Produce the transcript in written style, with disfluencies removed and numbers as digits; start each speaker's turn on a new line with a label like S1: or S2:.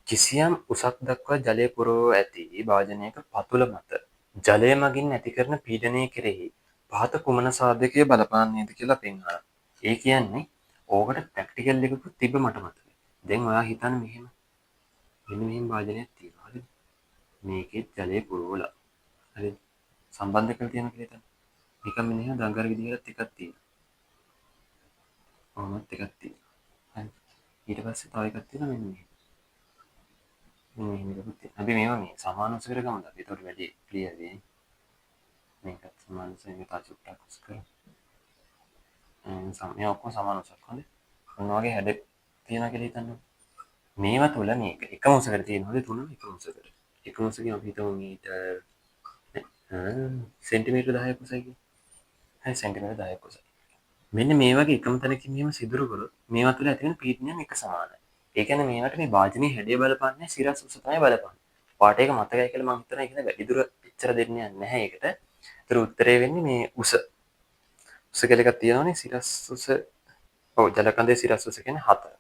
S1: කිසියම් උසක් දක්වා ජලය පුරවා ඇති භාජනයක පතුල මත ජලය මගින් ඇති කරන පීඩනය කෙරෙහි පහත කුමන සාධකය බලපාන්නේද කියලා පෙන්වනවා. ඒ කියන්නේ ඕකට ප්‍රැක්ටිකල් එකකුත් තිබ්බ මට මතකයි. දැන් ඔයා හිතන්න මෙහෙම මෙන්න මෙහෙම භාජනයක් තියෙනවා. හරිද? මේකෙත් ජලය පුරවලා. හරිද? සම්බන්ධ කරලා තියෙනවා කියලා හිතන්න. නිකන් මෙන්න දඟර විදිහට එකක් තියෙනවා. කොහොමත් එකක් තියෙනවා. හරි. ඊට පස්සේ තව එකක් තියෙනවා මෙන්න මෙහෙම. මෙන්න මෙහෙම එකකුත් තියෙනවා. අපි මේවා මේ සමාන උසකට ගමුද? අපි ඒකට වැඩි ක්ලියර් වෙයි. මේකත් සමාන උස එක තව චුට්ටක් උස කරමු. මේ ඔක්කොම සමාන උසක්. හරි. මොන වගේ හැඩයක් තියෙනවා කියලා හිතන්න. මේවා තුල මේක එකම උසකට තියෙනවද තුනම එකම උසකට. එකම උසකින් අපි හිතමු මීටර් සෙන්ටිමීටර් 10ක් උසයි කියලා. හරි සෙන්ටිමීටර් 10ක් උසයි. මෙන්න මේ වගේ එකම තැනකින් මෙහෙම සිදුරු කරොත් මේවා තුළ ඇති වෙන පීඩනයන් එක සමානයි. ඒ කියන්නේ මේවට මේ වාජනීය හැඩය බලපාන්නේ සිරස් උස තමයි බලපාන්නේ. පාට එක මතකයි කියලා මම හිතනවා. ඒක නේ වැඩිදුර එච්චර දෙන්නේ නැහැ ඒකට. ඒතර උත්තරේ වෙන්නේ මේ උස. උස කියලා එකක් තියෙනවනේ සිරස් උස. ඔව් ජල කඳේ සිරස් උස කියන්නේ 7.